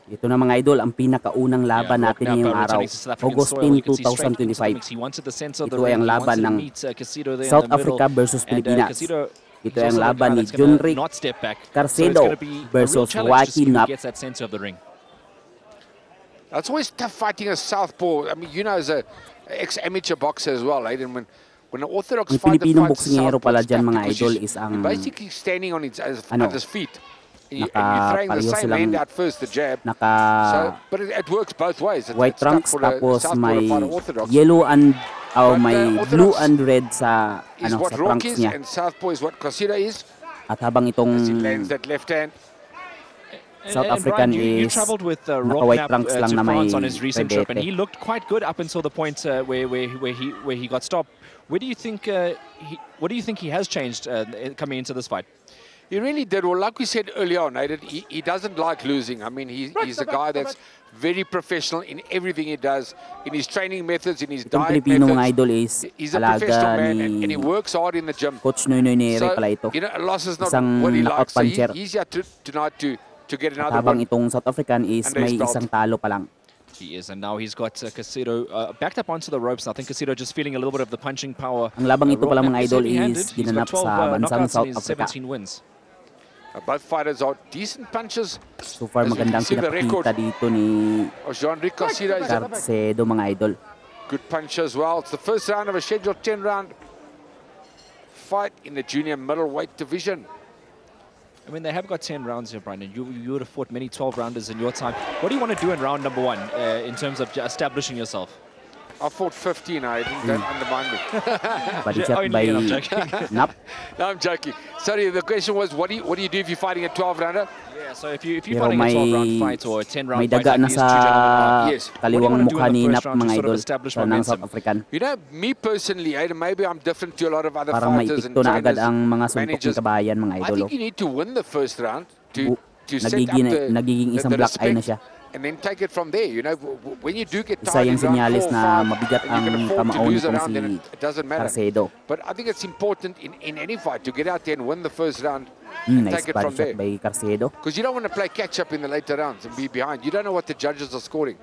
Ito na mga idol, ang pinakaunang laban natin ngayong araw, August 10, 2025. Ito ay ang laban ng South Africa versus Pilipinas. Ito ay ang laban ni Junrick Carcedo versus Joaquin Knapp. It's always tough fighting a southpaw. I mean, you know, as a ex-amateur boxer as well, Aiden, when an orthodox Ang fighter Pilipinong fights a boksingero southpaw, pala it's dyan tough mga because idol you're is ang basically standing on his feet. And you're throwing the pareho same silang hand out first, the jab. But it works both ways. White It's tough trunks for a tapos southpaw may to fight an orthodox. yellow and may blue orthodox and red sa Is sa what Rock trunks is, niya. and southpaw is what Carcedo is. At habang itong As he lands that left hand. South African you is traveled with naka-white trunks lang to na may France on his recent trip, and rebete. he looked quite good up until the point where he got stopped. What do you think he has changed coming into this fight? He really did. Well, like we said earlier on, he doesn't like losing. I mean, he's a guy that's very professional in everything he does, in his training methods, in his Itong diet Pilipino mga methods. idol is He's a professional alaga man, and ni he works hard in the gym. Coach Noy Nere pala ito. You know, a loss is not Isang what he knockout likes. So puncher. he's here tonight to get At another habang one. itong South African is And they may stopped. isang talo pa lang. He is, and now he's got Carcedo backed up onto the ropes. I think Carcedo just feeling a little bit of the punching power. Ang labang ito pala mga idol Heavy-handed. is He's ginanap got 12 sa bansang knockouts South in his Africa. 17 wins. Both fighters are decent punchers. So far As you can magandang see the pinapakita dito ni Jean-Rick Carcedo is a Carcedo mga idol. good puncher as well. It's the first round of a scheduled 10-round fight in the junior middleweight division. I mean, they have got 10 rounds here, Brandon. You would have fought many 12-rounders in your time. What do you want to do in round number one in terms of establishing yourself? I fought 15, I think. Don't undermine me. Body shot by I'm joking. Knapp. No, I'm joking. Sorry, the question was, what do you do if you're fighting a 12-rounder? Yeah, so if you're Pero fighting a may 12-round fight or a 10-round may fight daga like na these sa two gentlemen are, Yes. kaliwang What do you mukha wanna do ni in the Knapp first round to mga sort of idol establish sa ng momentum? South African. You know, me personally, Aiden, maybe I'm different to a lot of other Parang may fighters and ipikto na agad trainers, ang mga suntok ng managers. kabayan mga I idol. think you need to win the first round to set up Nagiging isang the black eye na respect, siya. and then take it from there. You know, when you do get Isa tired yung in round sinyalis 4 or na 5, mabigat and you can ang afford to kamao lose a nitong round, then si it doesn't matter. Carcedo. But I think it's important in any fight to get out there and win the first round and Nice take it body from shot there. by Carcedo. Because you don't want to play catch-up in the later rounds and be behind. You don't know what the judges are scoring.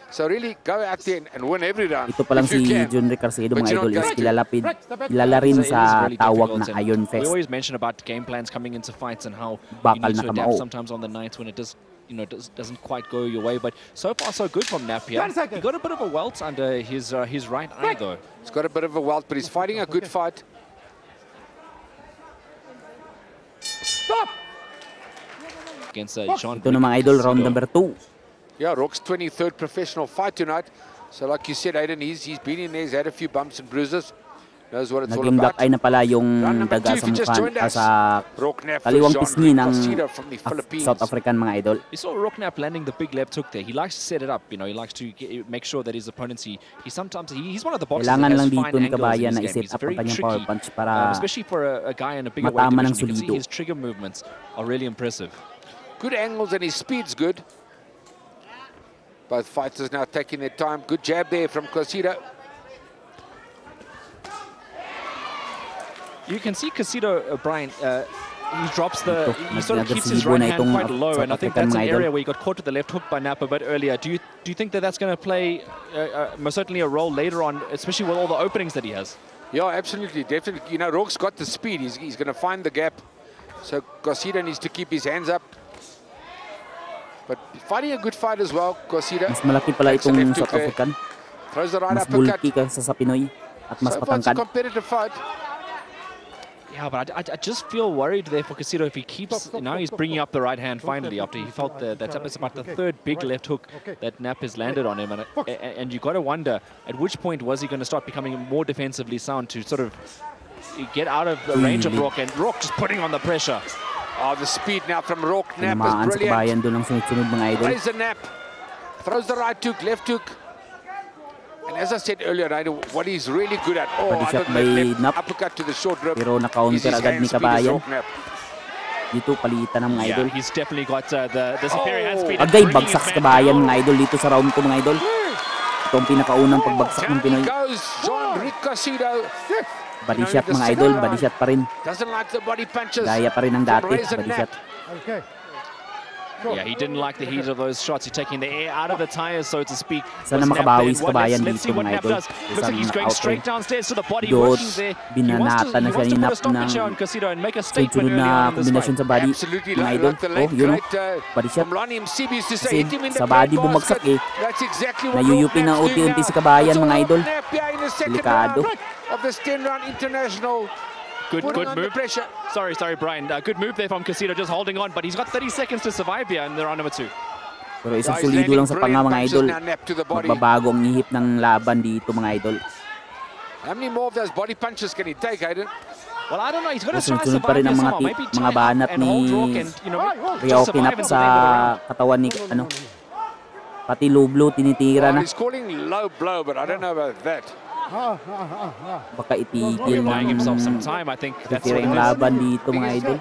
So really, go out there and win every round Ito pa lang if you si can. Junrick Carcedo But mga you're idol not is going to. kilala rin It is sa really tawag difficult, na and Iron We Fest. always mention about game plans coming into fights and how you Bakal need na to kamao. adapt sometimes on the nights when it doesn't quite go your way. But so far so good from Knapp here. He got a bit of a welt under his right eye though. He's got a bit of a welt, but he's fighting a good fight. Against Jean. Ito na mga idol, round number 2. Yeah, Rock's 23rd professional fight tonight. So like you said, Aiden, he's been in there, he's had a few bumps and bruises. Knows what it's all Naging black about. eye na pala yung Round number daga 2, sa if you just mukha joined us. sa Rock Knapp kaliwang versus pisngi Jean-Rick ng Carcedo from the Philippines. South African mga idol. You saw Rock Knapp landing the big left hook there. He likes to set it up, you know. He likes to make sure that his opponents. He's one of the boxers that Kailangan has lang fine dito ni angles Kabayan in na his game. i-set He's up ang very kanyang power tricky, punch para especially for a guy in a bigger weight matama ng division. You can see solido. his trigger movements are really impressive. Good angles and his speed's good. Both fighters now taking their time. Good jab there from Carcedo. You can see Carcedo, Brian, he drops the, he sort of keeps his Nag-agresibo right na hand itong quite low, South and I think African that's an mga idol. area where he got caught with the left hook by Knapp a bit earlier. Do you think that that's going to play most certainly a role later on, especially with all the openings that he has? Yeah, absolutely, definitely. You know, Rock's got the speed. He's going to find the gap. So Carcedo needs to keep his hands up. But fighting a good fight as well, Carcedo. Mas malaki pala Takes a itong left hook South there. African. Throws the right Mas uppercut. bulky kaysa sa Pinoy at mas So far it's a matangkad. competitive fight. Yeah, but I just feel worried there for Carcedo if he keeps, now he's bringing up the right hand finally after he felt that's about the third big left hook that Knapp has landed on him. And you got to wonder, at which point was he going to start becoming more defensively sound to sort of get out of the range of Rock, and Rock just putting on the pressure. Oh, the speed now from Rock. Knapp Tinamaan sa is brilliant. kabayan doon ang sunod-sunod mga idol. Raise the Knapp. Throws the right hook, left hook. And as I said earlier, what he's really good at, Body I shot thought by that left Knapp. uppercut to the short rib. Pero is na-counter his agad hand ni speed as Kabayan. Rock Knapp. Dito palitan ng mga idol. Yeah, he's definitely got the superior hand speed. Agay, bagsak sa kabayan mga idol dito sa round ko mga idol. Ito ang pinakaunang pagbagsak ng Down Pinoy. he goes, Jean-Rick Carcedo. Body shot mga idol, body shot pa rin. Doesn't like the body punches. Gaya pa rin ng dati, from Razor body Knapp. shot. Okay. Yeah, he didn't like the heat of those shots. He's taking the air out of the tires, so to speak. Sana makabawi sa Kabayan Let's see dito what mga Nap idol. does. Looks like he's going straight downstairs to the body, Dot, working there. binanata na siya ni Nap ng Carcedo and make a statement sunod early na on in this kombinasyon fight. sa body Absolutely, mga idol. like the Oh, late yun great body shot. Mlani Msibi used to say, Kasi hit him in the sa body bread bumagsak basket. eh. That's exactly what Nayuyupi Rock na Nap's doing unti-unti now. si Kabayan It's mga all idol. Nap here in the second Delikado. round of this 10-round international. Good Putting on the move. pressure. Sorry, Brian. Good move there from Carcedo, just holding on, but he's got 30 seconds to survive here in the round number 2. Pero isang He's solido lang sa landing panga mga brilliant idol. punches now, Nap to the body. Magbabago ang ihip ng laban dito mga idol. How many more of those body punches can he take, Aiden? Well, I don't know. He's going to try Sunod-sunod pa survive rin here ang mga somehow. Maybe mga tie banat and ni hold Rock and, you know, Rio just survive Kinap until sa the end of the round. katawan ni ano. Pati low blow tinitira Well, na. he's calling low blow, but I don't know about that. Baka itigil Buying himself some ng time, I think. That's what referee it ang is. laban dito mga idol.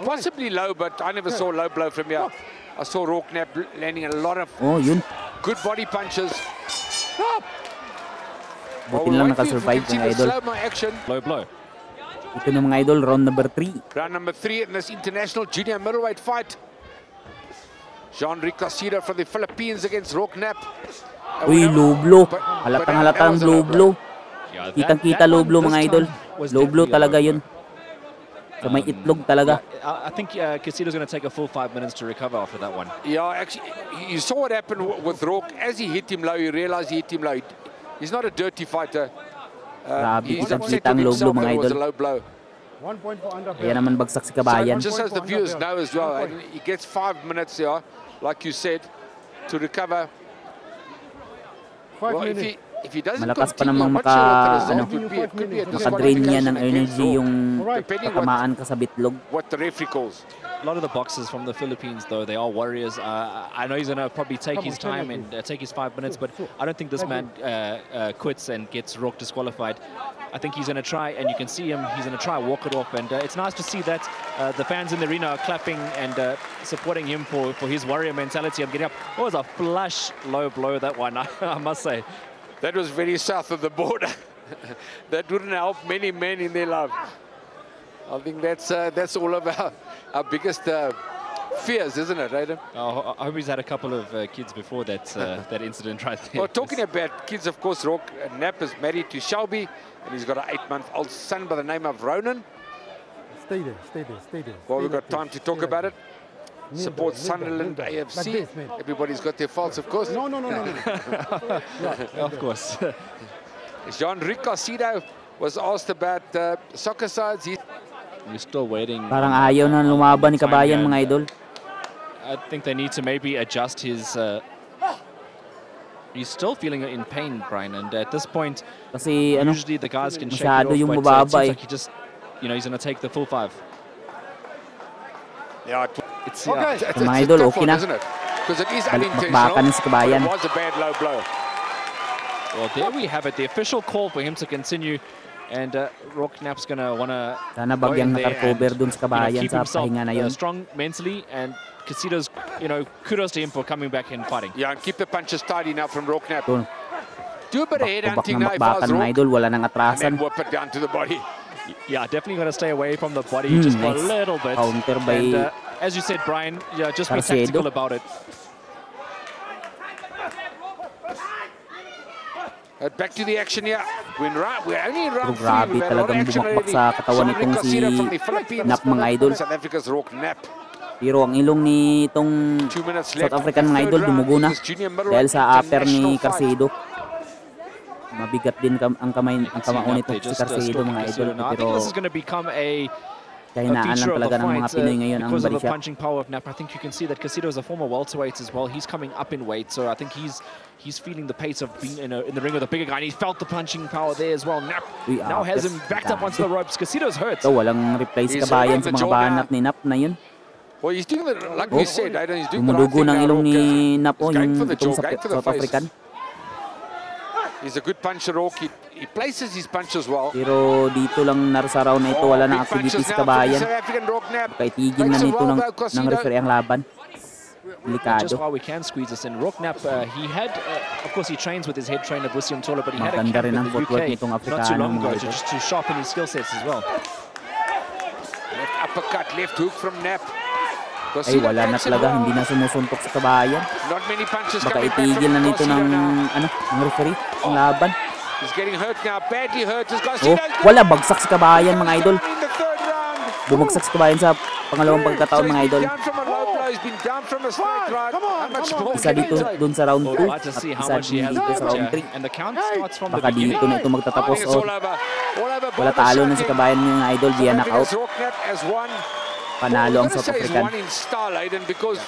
Possibly low, but I never saw low blow from here. I saw Rock Nap landing a lot of Oh, yun. good body punches. Buti lang nakasurvive mga idol. Slow-mo action. Low blow. Ito na mga idol, round number 3. Round number 3 in this international junior middleweight fight. Jean-Ric Carcedo from the Philippines against Rock Nap. Uy, low blow. Halatang low blow. Yeah, Kitang-kita low blow mga idol. Low blow talaga yun. So may itlog talaga. I think Carcedo's going to take a full 5 minutes to recover after that one. Yeah, actually, you saw what happened with Rock. As he hit him low, you realized he hit him low. He's not a dirty fighter. Grabe, He's upset kitang-kita ang with low blow himself mga that it was idol. a low blow. Kaya naman bagsak si So Kabayan. just as the viewers know as well, and he gets 5 minutes here, like you said, to recover. Well, if he doesn't Malakas pa continue, namang I'm not sure what the result ano, would be. It could be a makadrain niya ng disqualification energy against yung depending tatamaan ka sa bitlog. what the referee calls. A lot of the boxers from the Philippines, though, they are warriors. I know he's going to probably take his time and take his 5 minutes, but I don't think this man quits and gets Rock disqualified. I think he's going to try, and you can see him, he's going to try walk it off. And it's nice to see that the fans in the arena are clapping and supporting him for his warrior mentality of getting up. It was a flush low blow, that one, I must say. That was very south of the border. That wouldn't help many men in their love. I think that's all of our biggest fears, isn't it, Adam? I hope he's had a couple of kids before that that incident right there. Well, talking about kids, of course, Rock Nap is married to Shelby, and he's got an 8-month-old son by the name of Ronan. Stay there. Well, we've got time to talk about it. Support Sunderland AFC. Everybody's got their faults, of course. No. Of course. Jean-Ric Carcedo was asked about soccer sides. We're still waiting. Parang ayaw na lumaban ni Kabayan mga idol. I think they need to maybe adjust his... he's still feeling in pain, Brian, and at this point, Kasi ano, usually the guys can shake it masyado off, yung but it mababa seems eh. like he just, you know, he's going to take the full 5. Yeah, It's Mga idol, okay na. Because it is Bakbakan unintentional. si Kabayan. It was a bad low blow. Well, there we have it. The official call for him to continue, and Rock Nap's going to want to Sana bagyang naka-cover dun sa Kabayan keep sa himself pahinga na yun. strong mentally, and Carcedo's, you know, kudos to him for coming back and fighting. Yeah, and keep the punches tidy now from Rock Nap. Ito, Do a bit of head bakbak hunting na now if I makbakan was mga Rock. idol, wala nang And atrasan. then whip it down to the body. Yeah, definitely got to stay away from the body just nice. a little bit. Counter by And as you said, Brian, yeah, just be Carcedo. tactical about it. Back to the action here. We're only in round 3. Grabe We've had a lot of talagang action bumakbak already. sa katawan Jean-Ric nitong si Carcedo from the Philippines. Nap mga idol. South Africa's Rock Nap. Pero ang ilong ni itong 2 minutes South left. African mga Third idol round dumugo na of this junior middleweight dahil sa upper ni international fight. Carcedo. Mabigat din ang kamao nito They si just Carcedo stalked mga idol. Carcedo. Now, I think Pero this is going to become a kahinaan lang feature of talaga the ng mga fight Pinoy ngayon ang because of body the shot. punching power of Nap. I think you can see that Carcedo is a former welterweight as well. He's coming up in weight, so I think he's feeling the pace of being in the ring with a bigger guy, and he felt the punching power there as well. Nap now has him backed up onto the ropes. Carcedo's hurt. Ito, walang reply si Kabayan sa mga banat ni Nap na yun. Well, he's doing the, like we said, Aidan, he's doing the right Dumudugo thing ng now, ilong Rock. ni Nap o He's going yung for the itong jaw, sa going for the South face. African. He's a good puncher, Rock. He places his punches well. Pero dito lang sa round na ito wala nang Big activity punches si now from the Kabayan. South African Rock Nap. Kaitigil na Takes a nito while ng though, Carcedo. referee ang laban. Just Delikado. while we can squeeze this in, Rock Nap, he had, of course, he trains with his head trainer, Busium Tola, but he had a Maganda camp rin in ang the footwork UK nitong not too Afrikano, long ago mga idol. just to sharpen his skill sets as well. Left uppercut, left hook from Nap. Ay, wala na talaga. Hindi na sumusuntok sa kabayan. Not many punches Baka coming back itigil from na nito ng, Carcedo now. ng referee, ang laban. He's getting hurt now, badly hurt. As Oh, Carcedo wala. Bagsak sa kabayan, mga idol. in the third round. Bumagsak sa kabayan sa pangalawang pagkataon, mga idol. Down from a low blow, he's been down from a straight right. How much more Isa can he dito take? dun sa round 2. We'll have to see how Isa much he has dito sa left. round 3. And the count starts from the Baka dito beginning. na ito I magtatapos. think it's Oh, all over. All over. wala, talo na si kabayan mga idol via knockout. As Rocknap has won. Panalo ang I'm gonna South say he's African. won in style, Aiden, because